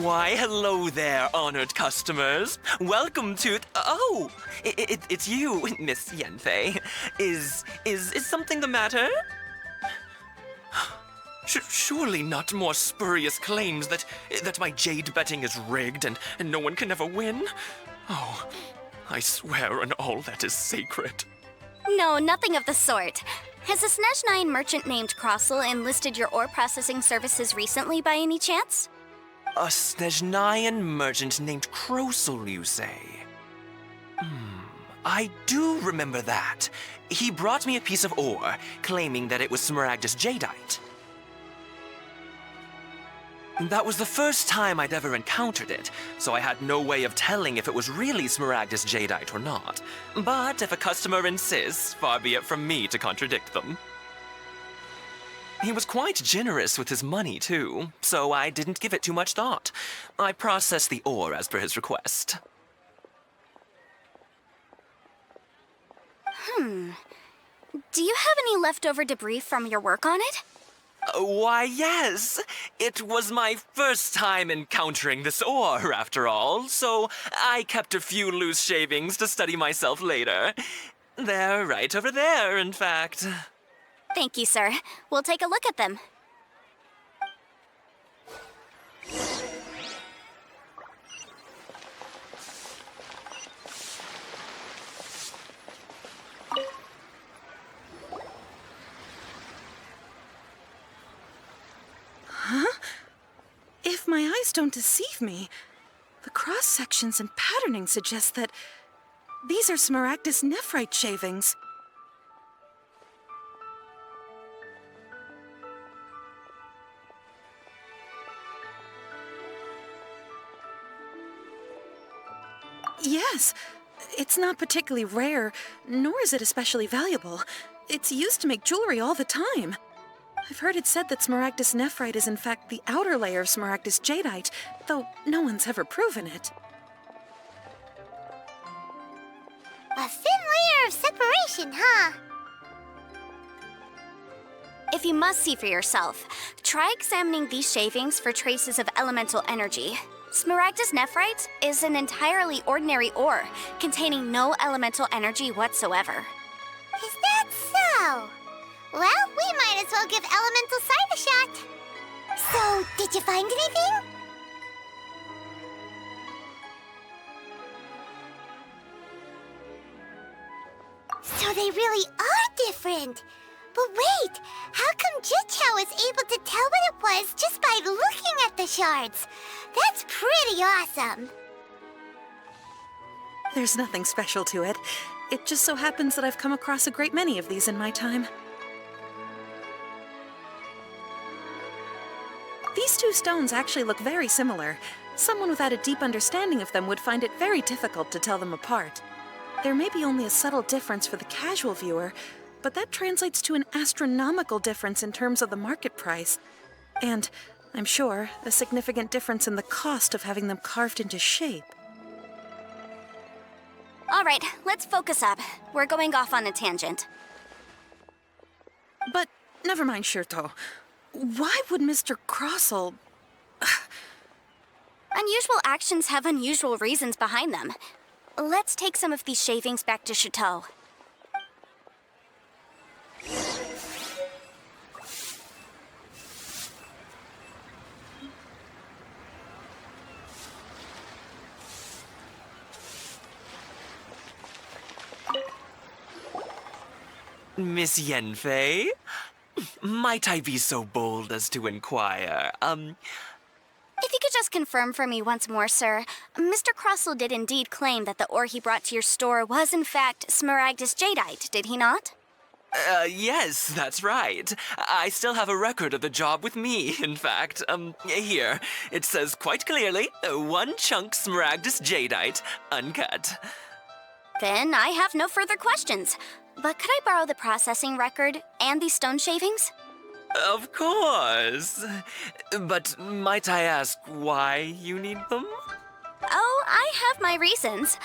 Why, hello there, honored customers. Welcome to... it's you, Miss Yanfei. Is something the matter? Surely not more spurious claims that my jade betting is rigged and no one can ever win? Oh, I swear on all that is sacred. No, nothing of the sort. Has a Snezhnine merchant named Krosl enlisted your ore processing services recently by any chance? A Snezhnine merchant named Krosl, you say? I do remember that. He brought me a piece of ore, claiming that it was Smaragdus jadeite. That was the first time I'd ever encountered it, so I had no way of telling if it was really Smaragdus jadeite or not. But if a customer insists, far be it from me to contradict them. He was quite generous with his money, too, so I didn't give it too much thought. I processed the ore as per his request. Do you have any leftover debris from your work on it? Why, yes. It was my first time encountering this ore, after all, so I kept a few loose shavings to study myself later. They're right over there, in fact. Thank you, sir. We'll take a look at them. If my eyes don't deceive me, the cross-sections and patterning suggest that these are Smaragdus nephrite shavings. Yes, it's not particularly rare, nor is it especially valuable. It's used to make jewelry all the time. I've heard it said that Smaragdus nephrite is in fact the outer layer of Smaragdus jadeite, though no one's ever proven it. A thin layer of separation, huh? If you must see for yourself, try examining these shavings for traces of elemental energy. Smaragdus nephrite is an entirely ordinary ore, containing no elemental energy whatsoever. Is that so? Well, we might as well give Elemental Sight a shot. So, did you find anything? So they really are different. But wait, how come Jichao was able to tell what it was just by looking at the shards? That's pretty awesome. There's nothing special to it. It just so happens that I've come across a great many of these in my time. These two stones actually look very similar. Someone without a deep understanding of them would find it very difficult to tell them apart. There may be only a subtle difference for the casual viewer, but that translates to an astronomical difference in terms of the market price. And, I'm sure, a significant difference in the cost of having them carved into shape. All right, let's focus up. We're going off on a tangent. But, never mind, Shitou. Why would Mr. Krosl... Unusual actions have unusual reasons behind them. Let's take some of these shavings back to Shitou. Miss Yanfei? Might I be so bold as to inquire, If you could just confirm for me once more, sir, Mr. Krosl did indeed claim that the ore he brought to your store was in fact Smaragdus jadeite, did he not? Yes, that's right. I still have a record of the job with me, in fact. Here. It says quite clearly, 1 chunk Smaragdus jadeite, uncut. Then I have no further questions. But could I borrow the processing record and these stone shavings? Of course. But might I ask why you need them? Oh, I have my reasons.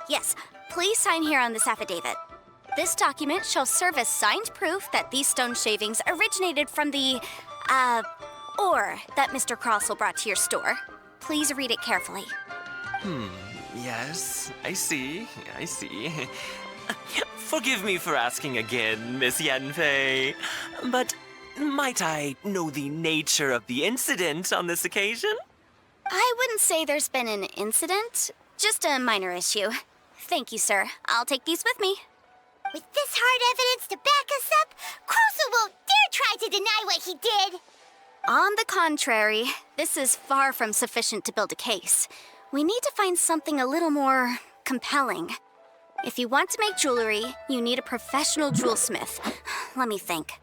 Yes. Please sign here on this affidavit. This document shall serve as signed proof that these stone shavings originated from the, ore that Mr. Krosl brought to your store. Please read it carefully. Yes, I see. Forgive me for asking again, Miss Yanfei, but might I know the nature of the incident on this occasion? I wouldn't say there's been an incident, just a minor issue. Thank you, sir. I'll take these with me. With this hard evidence to back us up, Krosl won't dare try to deny what he did. On the contrary, this is far from sufficient to build a case. We need to find something a little more compelling. If you want to make jewelry, you need a professional jewelsmith. Let me think.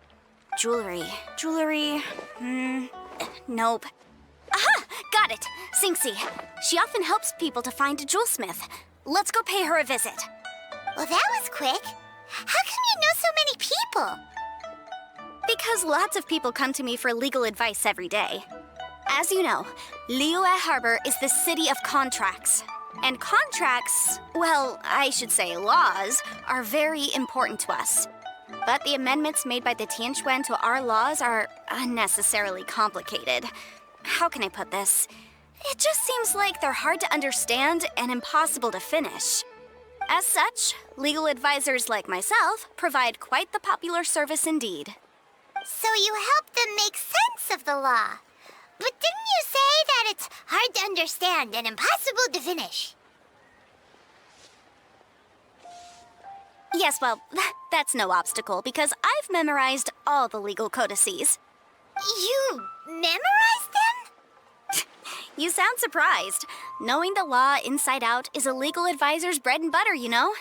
Jewelry. Nope. Aha! Got it! Xingxi. She often helps people to find a jewelsmith. Let's go pay her a visit. Well, that was quick. How come you know so many people? Because lots of people come to me for legal advice every day. As you know, Liyue Harbor is the city of contracts. And contracts, well, I should say laws, are very important to us. But the amendments made by the Tianquan to our laws are unnecessarily complicated. How can I put this? It just seems like they're hard to understand and impossible to finish. As such, legal advisors like myself provide quite the popular service indeed. So you help them make sense of the law. But didn't you say that it's hard to understand and impossible to finish? Yes, well, that's no obstacle because I've memorized all the legal codices. You memorized them? You sound surprised. Knowing the law inside out is a legal advisor's bread and butter, you know?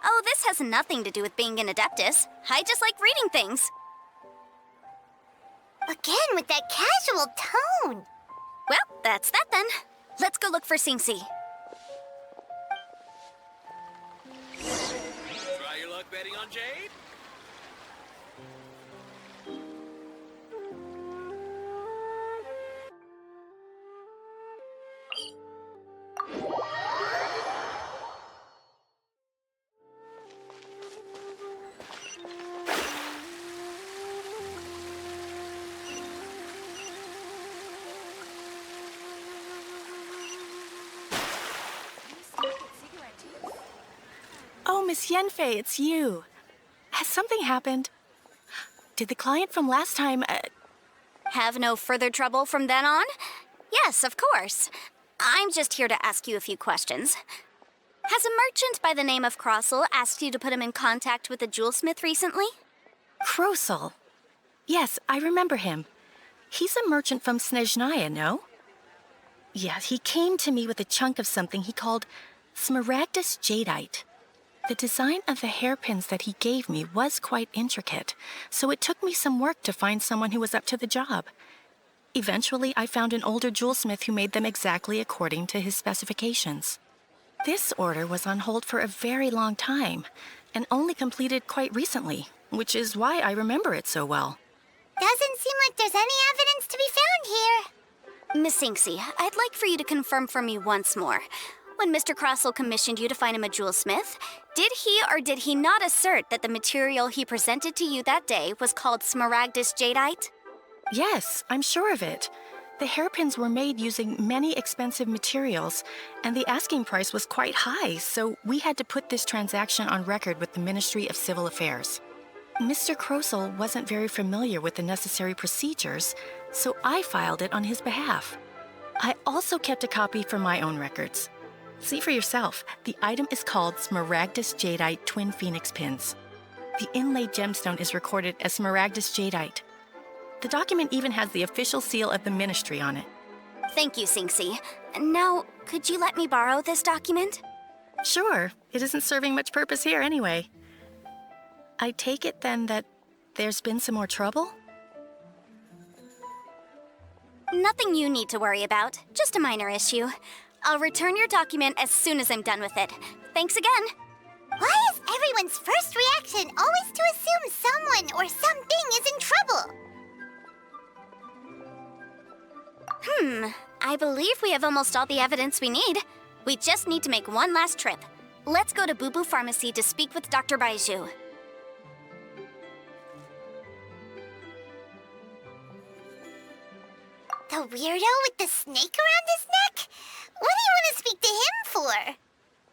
Oh, this has nothing to do with being an adeptus. I just like reading things. Again, with that casual tone. Well, that's that then. Let's go look for Xingxi. Try your luck betting on Jade? Oh, Miss Yanfei, it's you. Has something happened? Did the client from last time, Have no further trouble from then on? Yes, of course. I'm just here to ask you a few questions. Has a merchant by the name of Krosl asked you to put him in contact with a jewelsmith recently? Krosl? Yes, I remember him. He's a merchant from Snezhnaya, no? Yeah, he came to me with a chunk of something he called smaragdus jadeite. The design of the hairpins that he gave me was quite intricate, so it took me some work to find someone who was up to the job. Eventually, I found an older jewelsmith who made them exactly according to his specifications. This order was on hold for a very long time, and only completed quite recently, which is why I remember it so well. Doesn't seem like there's any evidence to be found here. Miss Xingxi, I'd like for you to confirm for me once more. When Mr. Krosl commissioned you to find him a jewelsmith, did he or did he not assert that the material he presented to you that day was called smaragdus jadeite? Yes, I'm sure of it. The hairpins were made using many expensive materials, and the asking price was quite high, so we had to put this transaction on record with the Ministry of Civil Affairs. Mr. Krosl wasn't very familiar with the necessary procedures, so I filed it on his behalf. I also kept a copy for my own records. See for yourself, the item is called Smaragdus Jadeite Twin Phoenix Pins. The inlaid gemstone is recorded as Smaragdus Jadeite. The document even has the official seal of the ministry on it. Thank you, Xingxi. Now, could you let me borrow this document? Sure, it isn't serving much purpose here anyway. I take it then that there's been some more trouble? Nothing you need to worry about, just a minor issue. I'll return your document as soon as I'm done with it. Thanks again. Why is everyone's first reaction always to assume someone or something is in trouble? I believe we have almost all the evidence we need. We just need to make one last trip. Let's go to Boo Boo Pharmacy to speak with Dr. Baizhu. The weirdo with the snake around his neck? What do you want to speak to him for?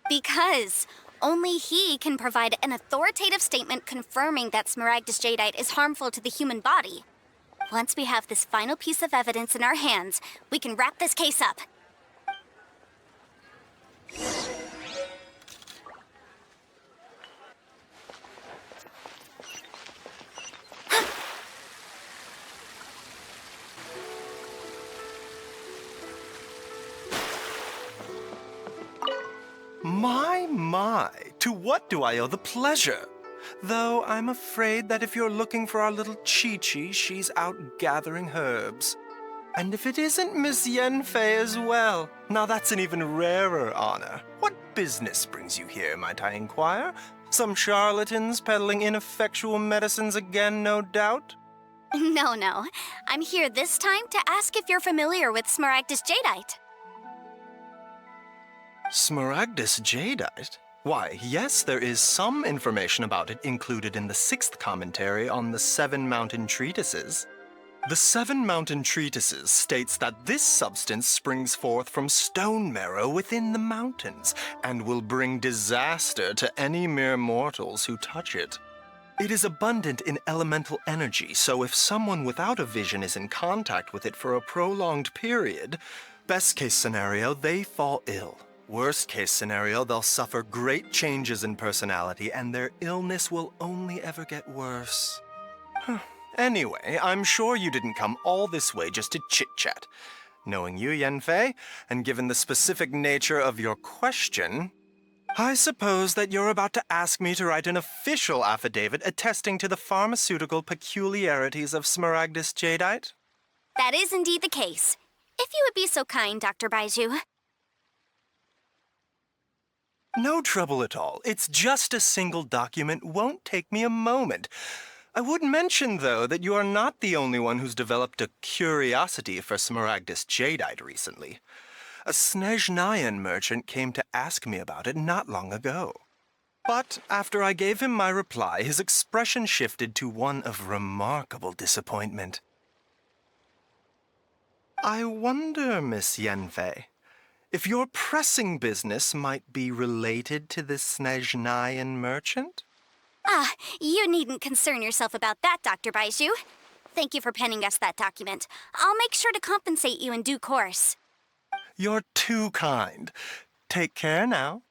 Because only he can provide an authoritative statement confirming that Smaragdus jadeite is harmful to the human body. Once we have this final piece of evidence in our hands, we can wrap this case up. My, to what do I owe the pleasure? Though I'm afraid that if you're looking for our little Chi-Chi, she's out gathering herbs. And if it isn't Miss Yanfei as well, now that's an even rarer honor. What business brings you here, might I inquire? Some charlatans peddling ineffectual medicines again, no doubt? No. I'm here this time to ask if you're familiar with Smaragdus jadeite. Smaragdus jadeite? Why, yes, there is some information about it included in the 6th commentary on the 7 Mountain Treatises. The 7 Mountain Treatises states that this substance springs forth from stone marrow within the mountains and will bring disaster to any mere mortals who touch it. It is abundant in elemental energy, so if someone without a vision is in contact with it for a prolonged period, best case scenario, they fall ill. Worst case scenario, they'll suffer great changes in personality and their illness will only ever get worse. Anyway, I'm sure you didn't come all this way just to chit-chat. Knowing you, Yanfei, and given the specific nature of your question, I suppose that you're about to ask me to write an official affidavit attesting to the pharmaceutical peculiarities of Smaragdus jadeite? That is indeed the case. If you would be so kind, Dr. Baizhu. No trouble at all. It's just a single document. Won't take me a moment. I would mention, though, that you are not the only one who's developed a curiosity for Smaragdus jadeite recently. A Snezhnayan merchant came to ask me about it not long ago. But after I gave him my reply, his expression shifted to one of remarkable disappointment. I wonder, Miss Yanfei, if your pressing business might be related to this Snezhnayan merchant? You needn't concern yourself about that, Dr. Baizhu. Thank you for penning us that document. I'll make sure to compensate you in due course. You're too kind. Take care now.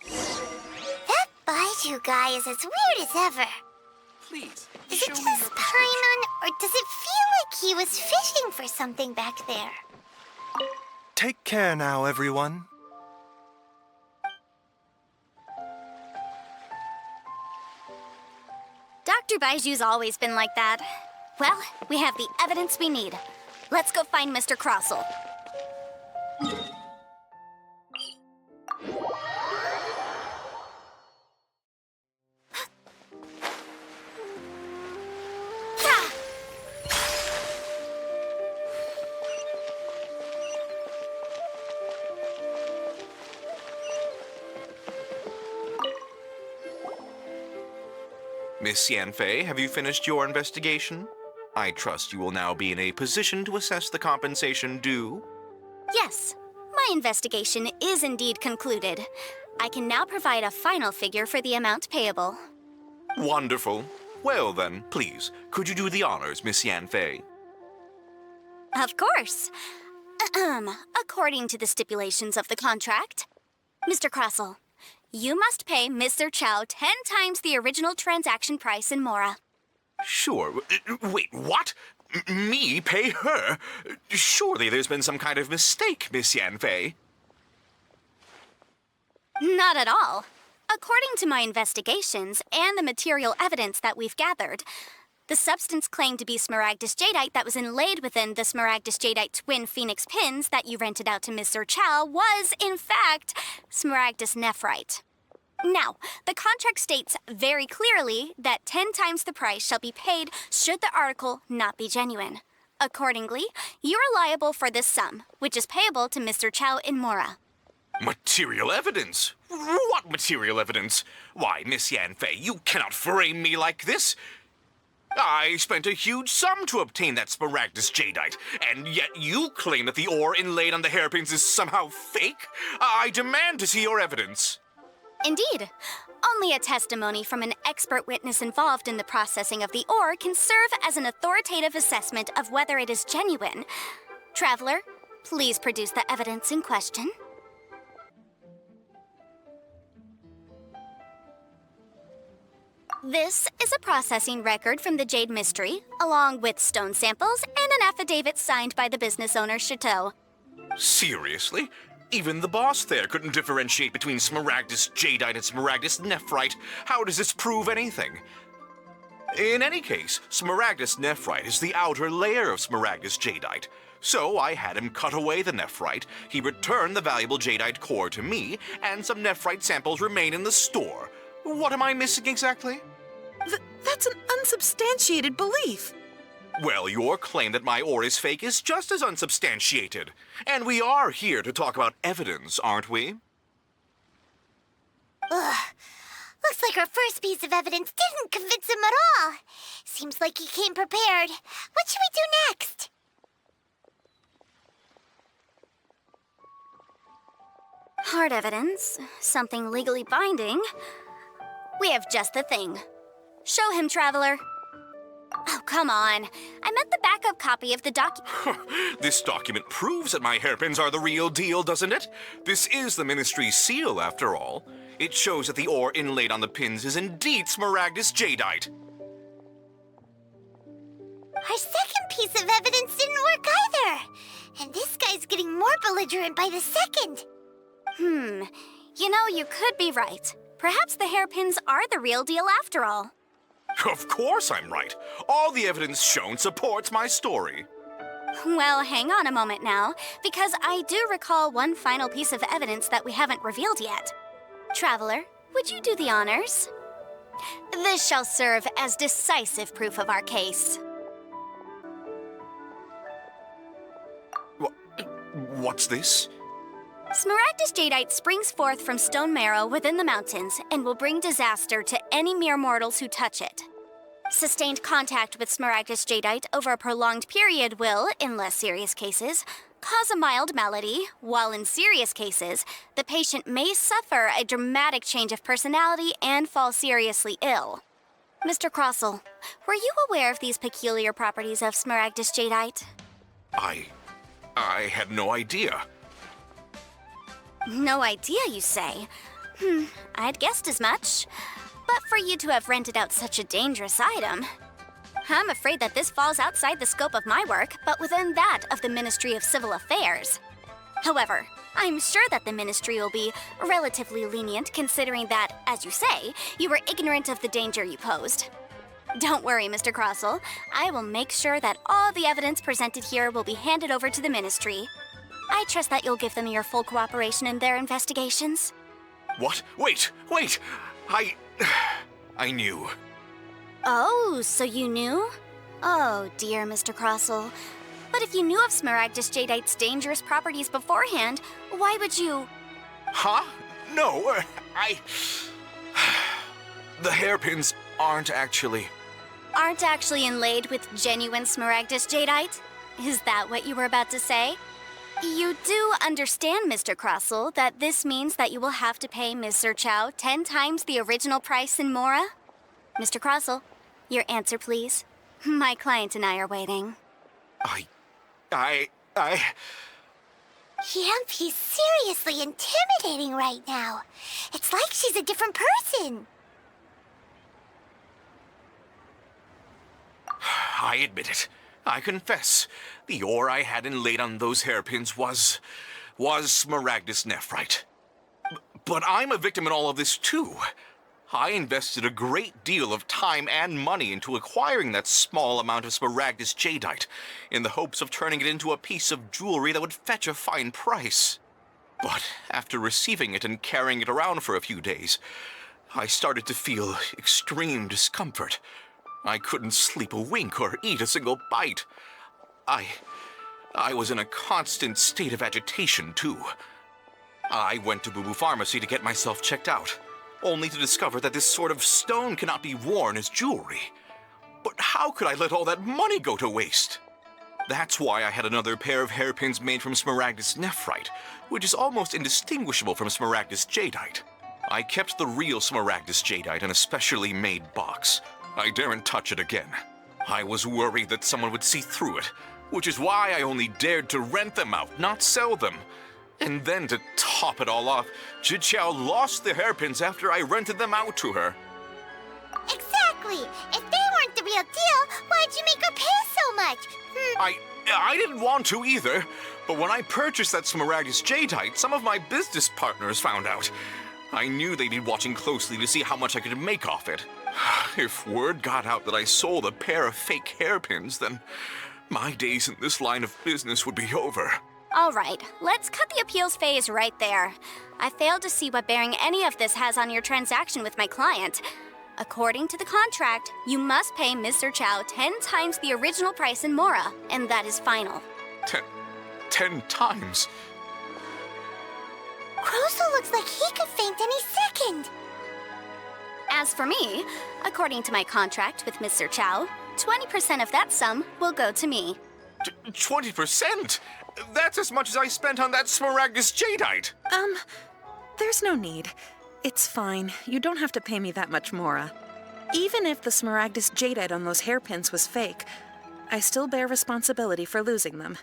That Baizhu guy is as weird as ever. Please, Is it just Paimon, or does it feel like he was fishing for something back there? Take care now, everyone. Dr. Baizhu's always been like that. Well, we have the evidence we need. Let's go find Mr. Krosl. Miss Yanfei, have you finished your investigation? I trust you will now be in a position to assess the compensation due. Yes, my investigation is indeed concluded. I can now provide a final figure for the amount payable. Wonderful. Well then, please, could you do the honors, Miss Yanfei? Of course. According to the stipulations of the contract, Mr. Krosl, you must pay Mr. Chow 10 times the original transaction price in Mora. Sure. Wait, what? Me pay her? Surely there's been some kind of mistake, Miss Yanfei. Not at all. According to my investigations and the material evidence that we've gathered, the substance claimed to be Smaragdus jadeite that was inlaid within the Smaragdus jadeite twin phoenix pins that you rented out to Mr. Chow was, in fact, Smaragdus nephrite. Now, the contract states very clearly that 10 times the price shall be paid should the article not be genuine. Accordingly, you are liable for this sum, which is payable to Mr. Chow in Mora. Material evidence? What material evidence? Why, Miss Yanfei, you cannot frame me like this. I spent a huge sum to obtain that Smaragdus jadeite, and yet you claim that the ore inlaid on the hairpins is somehow fake? I demand to see your evidence. Indeed. Only a testimony from an expert witness involved in the processing of the ore can serve as an authoritative assessment of whether it is genuine. Traveler, please produce the evidence in question. This is a processing record from the Jade Mystery, along with stone samples and an affidavit signed by the business owner, Shitou. Seriously? Even the boss there couldn't differentiate between Smaragdus jadeite and Smaragdus nephrite. How does this prove anything? In any case, Smaragdus nephrite is the outer layer of Smaragdus jadeite. So I had him cut away the nephrite, he returned the valuable jadeite core to me, and some nephrite samples remain in the store. What am I missing exactly? That's an unsubstantiated belief. Well, your claim that my ore is fake is just as unsubstantiated. And we are here to talk about evidence, aren't we? Ugh. Looks like our first piece of evidence didn't convince him at all. Seems like he came prepared. What should we do next? Hard evidence, something legally binding. We have just the thing. Show him, Traveler. Oh, come on. I meant the backup copy of the This document proves that my hairpins are the real deal, doesn't it? This is the Ministry's seal, after all. It shows that the ore inlaid on the pins is indeed Smaragdus jadeite. Our second piece of evidence didn't work either. And this guy's getting more belligerent by the second. You know, you could be right. Perhaps the hairpins are the real deal after all. Of course I'm right. All the evidence shown supports my story. Well, hang on a moment now, because I do recall one final piece of evidence that we haven't revealed yet. Traveler, would you do the honors? This shall serve as decisive proof of our case. What's this? Smaragdus jadeite springs forth from stone marrow within the mountains and will bring disaster to any mere mortals who touch it. Sustained contact with Smaragdus jadeite over a prolonged period will, in less serious cases, cause a mild malady, while in serious cases, the patient may suffer a dramatic change of personality and fall seriously ill. Mr. Krosl, were you aware of these peculiar properties of Smaragdus jadeite? I had no idea. No idea, you say? I'd guessed as much. But for you to have rented out such a dangerous item, I'm afraid that this falls outside the scope of my work, but within that of the Ministry of Civil Affairs. However, I'm sure that the Ministry will be relatively lenient considering that, as you say, you were ignorant of the danger you posed. Don't worry, Mr. Krosl. I will make sure that all the evidence presented here will be handed over to the Ministry. I trust that you'll give them your full cooperation in their investigations. What? Wait! I knew. Oh, so you knew? Oh, dear Mr. Krosl. But if you knew of Smaragdus jadeite's dangerous properties beforehand, why would you... Huh? No, The hairpins aren't actually inlaid with genuine Smaragdus jadeite? Is that what you were about to say? You do understand, Mr. Krosl, that this means that you will have to pay Ms. Zerchow 10 times the original price in Mora? Mr. Krosl, your answer, please. My client and I are waiting. Yanfei's seriously intimidating right now. It's like she's a different person. I admit it. I confess. The ore I had inlaid on those hairpins was Smaragdus nephrite. But I'm a victim in all of this, too. I invested a great deal of time and money into acquiring that small amount of Smaragdus jadeite, in the hopes of turning it into a piece of jewelry that would fetch a fine price. But after receiving it and carrying it around for a few days, I started to feel extreme discomfort. I couldn't sleep a wink or eat a single bite. I was in a constant state of agitation, too. I went to Boo Boo Pharmacy to get myself checked out, only to discover that this sort of stone cannot be worn as jewelry. But how could I let all that money go to waste? That's why I had another pair of hairpins made from Smaragdus nephrite, which is almost indistinguishable from Smaragdus jadeite. I kept the real Smaragdus jadeite in a specially made box. I daren't touch it again. I was worried that someone would see through it, which is why I only dared to rent them out, not sell them. And then to top it all off, Zhiqiao lost the hairpins after I rented them out to her. Exactly! If they weren't the real deal, why'd you make her pay so much? I didn't want to either, but when I purchased that Smaragdus jadeite, some of my business partners found out. I knew they'd be watching closely to see how much I could make off it. If word got out that I sold a pair of fake hairpins, then my days in this line of business would be over. All right, let's cut the appeals phase right there. I failed to see what bearing any of this has on your transaction with my client. According to the contract, you must pay Mr. Chow 10 times the original price in Mora, and that is final. 10 times? Krosl looks like he could faint any second. As for me, according to my contract with Mr. Chow, 20% of that sum will go to me. 20%? That's as much as I spent on that Smaragdus jadeite. There's no need. It's fine. You don't have to pay me that much, Mora. Even if the Smaragdus jadeite on those hairpins was fake, I still bear responsibility for losing them.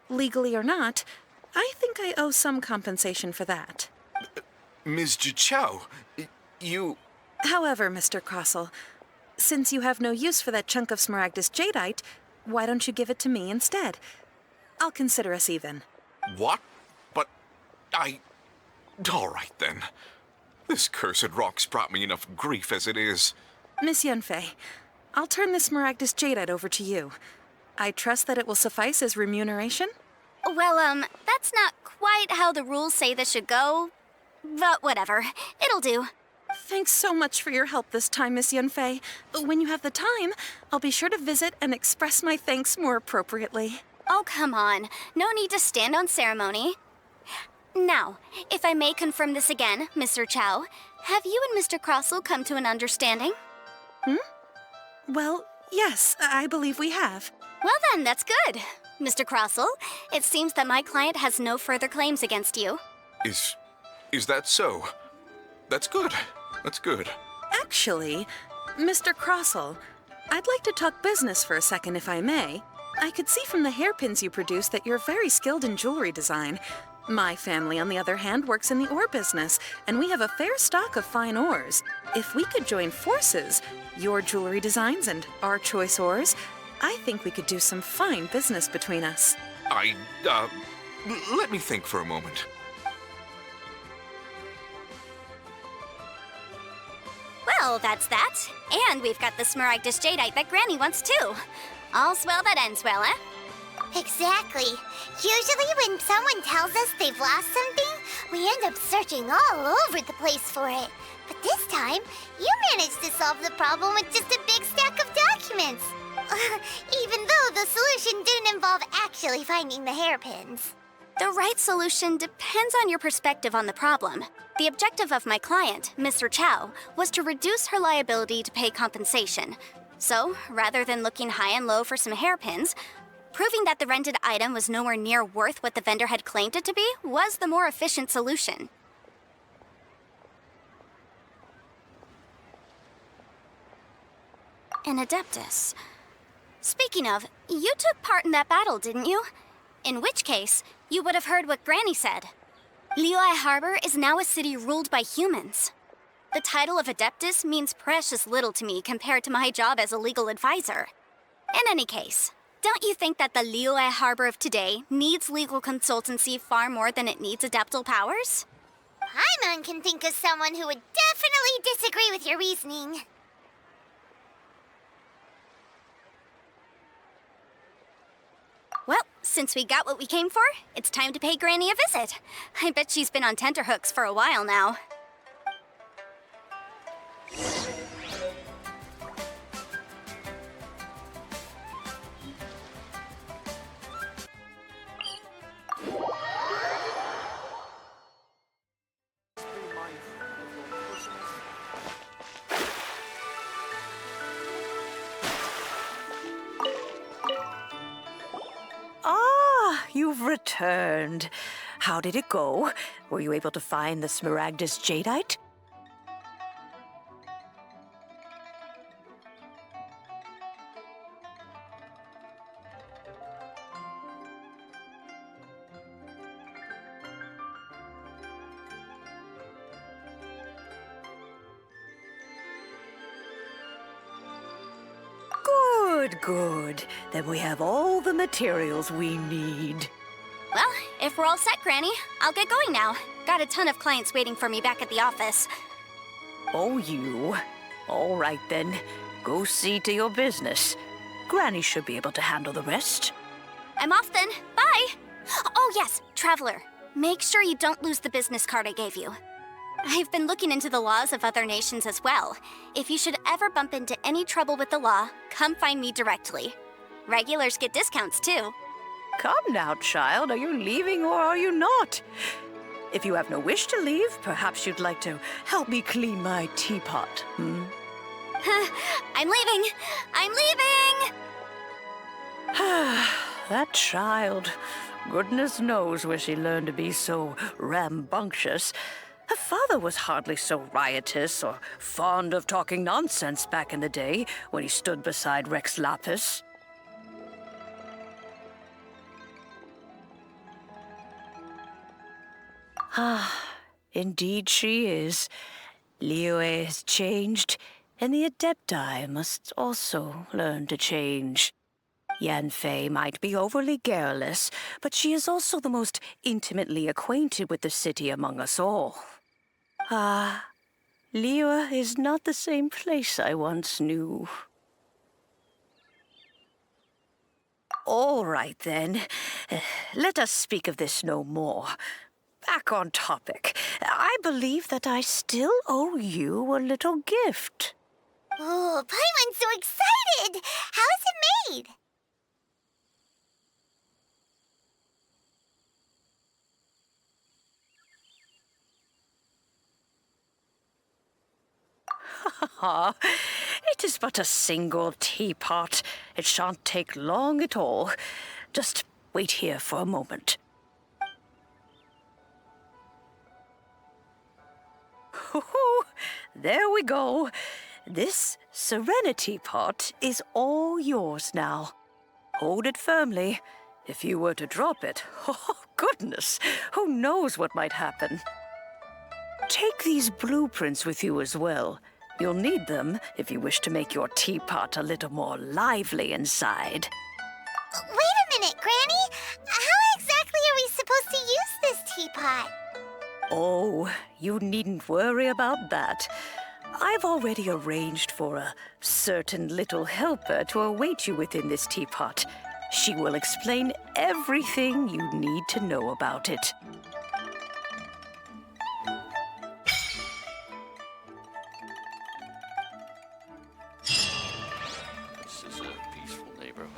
Legally or not, I think I owe some compensation for that. Ms. Zhiqiao, you... However, Mr. Krosl, since you have no use for that chunk of Smaragdus jadeite, why don't you give it to me instead? I'll consider us even. What? But all right then. This cursed rock's brought me enough grief as it is. Miss Yunfei, I'll turn the Smaragdus jadeite over to you. I trust that it will suffice as remuneration? Well, that's not quite how the rules say this should go, but whatever. It'll do. Thanks so much for your help this time, Miss Yunfei. When you have the time, I'll be sure to visit and express my thanks more appropriately. Oh, come on. No need to stand on ceremony. Now, if I may confirm this again, Mr. Chow, have you and Mr. Krosl come to an understanding? Well, yes, I believe we have. Well then, that's good. Mr. Krosl, it seems that my client has no further claims against you. Is that so? That's good. That's good. Actually, Mr. Krosl, I'd like to talk business for a second, if I may. I could see from the hairpins you produce that you're very skilled in jewelry design. My family, on the other hand, works in the ore business, and we have a fair stock of fine ores. If we could join forces, your jewelry designs and our choice ores, I think we could do some fine business between us. Let me think for a moment. Well, that's that. And we've got the Smaragdus jadeite that Granny wants too. All's well that ends well, eh? Exactly. Usually when someone tells us they've lost something, we end up searching all over the place for it. But this time, you managed to solve the problem with just a big stack of documents. Even though the solution didn't involve actually finding the hairpins. The right solution depends on your perspective on the problem. The objective of my client, Mr. Chow, was to reduce her liability to pay compensation. So, rather than looking high and low for some hairpins, proving that the rented item was nowhere near worth what the vendor had claimed it to be was the more efficient solution. An Adeptus. Speaking of, you took part in that battle, didn't you? In which case, you would have heard what Granny said. Liyue Harbor is now a city ruled by humans. The title of Adeptus means precious little to me compared to my job as a legal advisor. In any case, don't you think that the Liyue Harbor of today needs legal consultancy far more than it needs adeptal powers? Paimon can think of someone who would definitely disagree with your reasoning. Well, since we got what we came for, it's time to pay Granny a visit. I bet she's been on tenterhooks for a while now. returned. How did it go? Were you able to find the Smaragdus jadeite? Good. Then we have all the materials we need. Well, if we're all set, Granny, I'll get going now. Got a ton of clients waiting for me back at the office. Oh, you. All right, then. Go see to your business. Granny should be able to handle the rest. I'm off then. Bye! Oh, yes, Traveler. Make sure you don't lose the business card I gave you. I've been looking into the laws of other nations as well. If you should ever bump into any trouble with the law, come find me directly. Regulars get discounts, too. Come now, child. Are you leaving or are you not? If you have no wish to leave, perhaps you'd like to help me clean my teapot, hmm? I'm leaving! I'm leaving! That child. Goodness knows where she learned to be so rambunctious. Her father was hardly so riotous or fond of talking nonsense back in the day when he stood beside Rex Lapis. Indeed she is. Liyue has changed, and the Adepti must also learn to change. Yanfei might be overly garrulous, but she is also the most intimately acquainted with the city among us all. Liyue is not the same place I once knew. All right, then. Let us speak of this no more. Back on topic. I believe that I still owe you a little gift. Oh, Paimon's so excited! How is it made? It is but a single teapot. It shan't take long at all. Just wait here for a moment. There we go. This Serenity pot is all yours now. Hold it firmly. If you were to drop it, oh goodness, who knows what might happen. Take these blueprints with you as well. You'll need them if you wish to make your teapot a little more lively inside. Wait a minute, Granny. How exactly are we supposed to use this teapot? Oh, you needn't worry about that. I've already arranged for a certain little helper to await you within this teapot. She will explain everything you need to know about it.